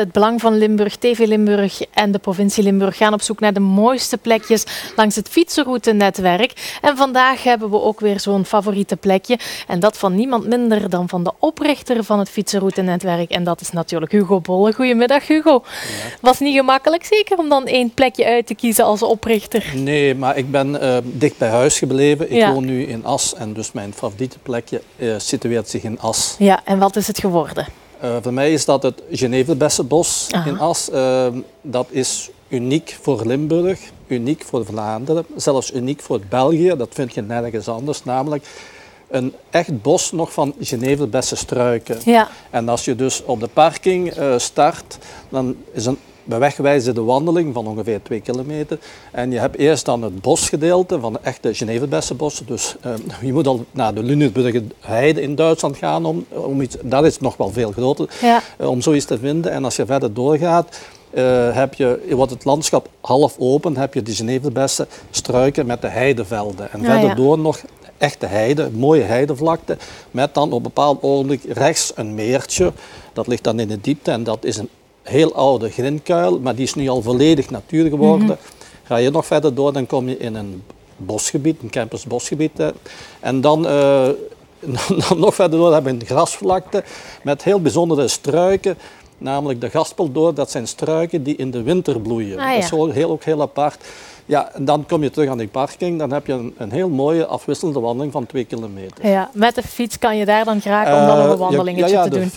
Het Belang van Limburg, TV Limburg en de provincie Limburg gaan op zoek naar de mooiste plekjes langs het fietsenroutenetwerk. En vandaag hebben we ook weer zo'n favoriete plekje. En dat van niemand minder dan van de oprichter van het fietsenroutenetwerk. En dat is natuurlijk Hugo Bolle. Goedemiddag, Hugo. Ja. Was niet gemakkelijk zeker om dan één plekje uit te kiezen als oprichter? Nee, maar ik ben dicht bij huis gebleven. Ik woon nu in As en dus mijn favoriete plekje situeert zich in As. Ja, en wat is het geworden? Voor mij is dat het Geneverbessenbos in As. Dat is uniek voor Limburg, uniek voor Vlaanderen, zelfs uniek voor België. Dat vind je nergens anders, namelijk een echt bos nog van Geneverbessenstruiken. Ja. En als je dus op de parking start, dan is een bewegwijzende wandeling van ongeveer 2 kilometer. En je hebt eerst dan het bosgedeelte van de echte Geneverbessenbossen. Dus je moet al naar de Lunenburger Heide in Duitsland gaan. Om iets, dat is nog wel veel groter, om zoiets te vinden. En als je verder doorgaat, wordt het landschap half open. Heb je de Geneverbessenstruiken met de heidevelden. En verder door nog echte heide, mooie heidevlakte. Met dan op een bepaald ogenblik rechts een meertje. Dat ligt dan in de diepte en dat is een heel oude grinkuil, maar die is nu al volledig natuur geworden. Ga je nog verder door, dan kom je in een bosgebied, een campersbosgebied. En dan nog verder door hebben we een grasvlakte met heel bijzondere struiken. Namelijk de gaspeldoorn, dat zijn struiken die in de winter bloeien. Dat is ook heel apart. Ja, en dan kom je terug aan die parking, dan heb je een heel mooie afwisselende wandeling van 2 kilometer. Ja, met de fiets kan je daar dan geraken om dan nog een wandelingetje te doen?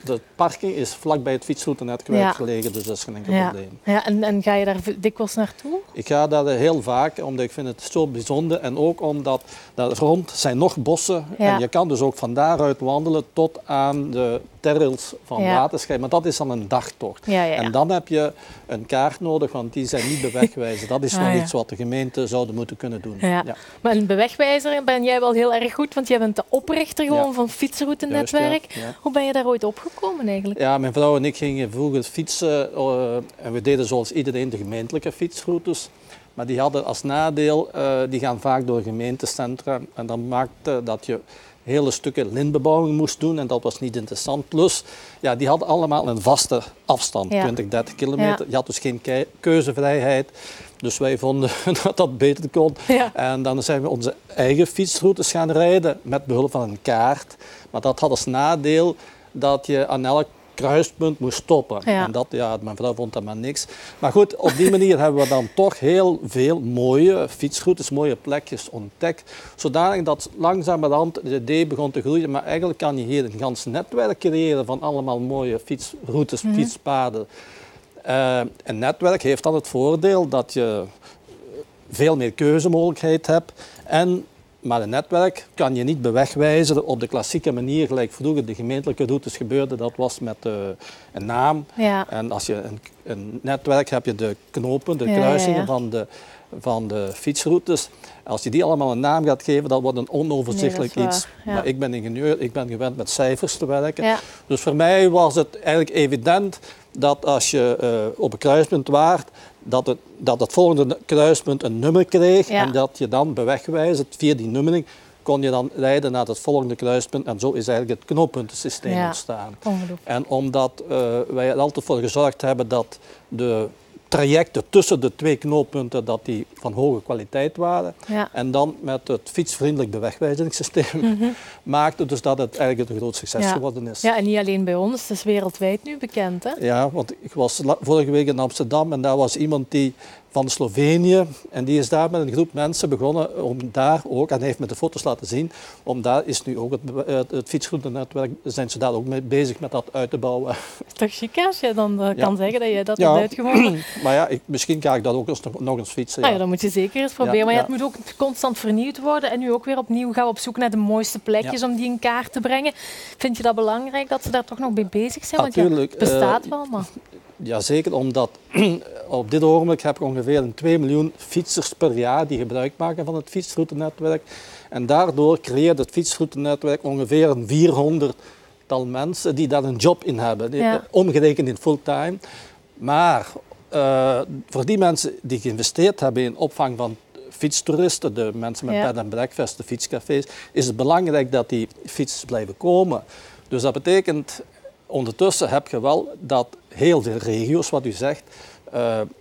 De parking is vlakbij het fietsroutenetwerk gelegen, dus dat is geen enkel probleem. Ja, en ga je daar dikwijls naartoe? Ik ga daar heel vaak, omdat ik vind het zo bijzonder en ook omdat daar rond zijn nog bossen. En je kan dus ook van daaruit wandelen tot aan de terrels van Waterschei, maar dat is dan een dagtocht. En dan heb je een kaart nodig, want die zijn niet bewegwijzer. Dat is nog iets wat de gemeente zouden moeten kunnen doen. Ja. Maar een bewegwijzer ben jij wel heel erg goed, want jij bent de oprichter gewoon van het fietsroutenetwerk. Hoe ben je daar ooit opgekomen eigenlijk? Ja, mijn vrouw en ik gingen vroeger fietsen en we deden zoals iedereen de gemeentelijke fietsroutes. Maar die hadden als nadeel, die gaan vaak door gemeentecentra en dat maakte dat je hele stukken lintbebouwing moest doen en dat was niet interessant. Plus, die hadden allemaal een vaste afstand, 20, 30 kilometer. Je had dus geen keuzevrijheid. Dus wij vonden dat dat beter kon. En dan zijn we onze eigen fietsroutes gaan rijden met behulp van een kaart. Maar dat had als nadeel dat je aan elk kruispunt moest stoppen. En dat, mijn vrouw vond dat maar niks. Maar goed, op die manier hebben we dan toch heel veel mooie fietsroutes, mooie plekjes ontdekt. Zodanig dat langzamerhand het idee begon te groeien. Maar eigenlijk kan je hier een gans netwerk creëren van allemaal mooie fietsroutes, fietspaden. Een netwerk heeft dan het voordeel dat je veel meer keuzemogelijkheid hebt. Maar een netwerk kan je niet bewegwijzeren op de klassieke manier, gelijk vroeger de gemeentelijke routes gebeurde. Dat was met een naam. En als je een netwerk heb je de knopen, de kruisingen van de fietsroutes. Als je die allemaal een naam gaat geven, dat wordt een onoverzichtelijk iets. Maar ik ben ingenieur, ik ben gewend met cijfers te werken. Dus voor mij was het eigenlijk evident dat als je op een kruispunt waart, dat het volgende kruispunt een nummer kreeg en dat je dan bewegwijzerd via die nummering kon je dan rijden naar het volgende kruispunt en zo is eigenlijk het knooppuntensysteem ontstaan. En omdat wij er altijd voor gezorgd hebben dat de trajecten tussen de 2 knooppunten dat die van hoge kwaliteit waren. En dan met het fietsvriendelijk bewegwijzeringssysteem maakte dus dat het eigenlijk een groot succes geworden is. Ja, en niet alleen bij ons, het is wereldwijd nu bekend, hè? Ja, want ik was vorige week in Amsterdam en daar was iemand die van Slovenië en die is daar met een groep mensen begonnen om daar ook, en hij heeft me de foto's laten zien, om daar is nu ook het fietsroutennetwerk, zijn ze daar ook mee bezig met dat uit te bouwen. Is toch chic als je dan kan zeggen dat je dat hebt uitgevonden? Maar misschien ga ik dat ook nog eens fietsen. Ja, dat moet je zeker eens proberen, maar het moet ook constant vernieuwd worden en nu ook weer opnieuw gaan we op zoek naar de mooiste plekjes om die in kaart te brengen. Vind je dat belangrijk dat ze daar toch nog mee bezig zijn? Want natuurlijk, het bestaat wel, maar... Jazeker, omdat op dit ogenblik heb ik ongeveer 2 miljoen fietsers per jaar die gebruik maken van het fietsroutenetwerk. En daardoor creëert het fietsroutenetwerk ongeveer een 400-tal mensen die daar een job in hebben, omgerekend in fulltime. Maar voor die mensen die geïnvesteerd hebben in opvang van fietstoeristen, de mensen met bed en breakfast, de fietscafés, is het belangrijk dat die fietsers blijven komen. Dus dat betekent ondertussen heb je wel dat heel veel regio's, wat u zegt,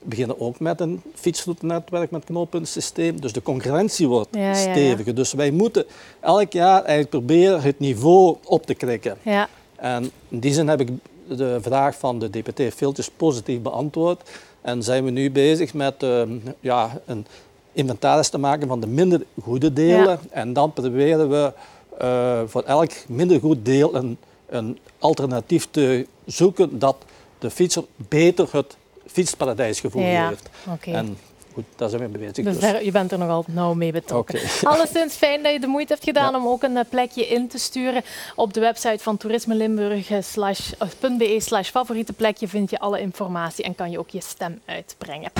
beginnen ook met een fietsroutenetwerk met knooppuntensysteem. Dus de concurrentie wordt steviger. Dus wij moeten elk jaar eigenlijk proberen het niveau op te krikken. Ja. En in die zin heb ik de vraag van de DPT Filters positief beantwoord. En zijn we nu bezig met een inventaris te maken van de minder goede delen. Ja. En dan proberen we voor elk minder goed deel een alternatief te zoeken dat de fietser beter het fietsparadijsgevoel heeft. Okay. En goed, daar zijn we mee bezig. Dus. Je bent er nog altijd nauw mee betrokken. Alleszins fijn dat je de moeite hebt gedaan om ook een plekje in te sturen. Op de website van toerismelimburg.be/favoriete plekje vind je alle informatie en kan je ook je stem uitbrengen.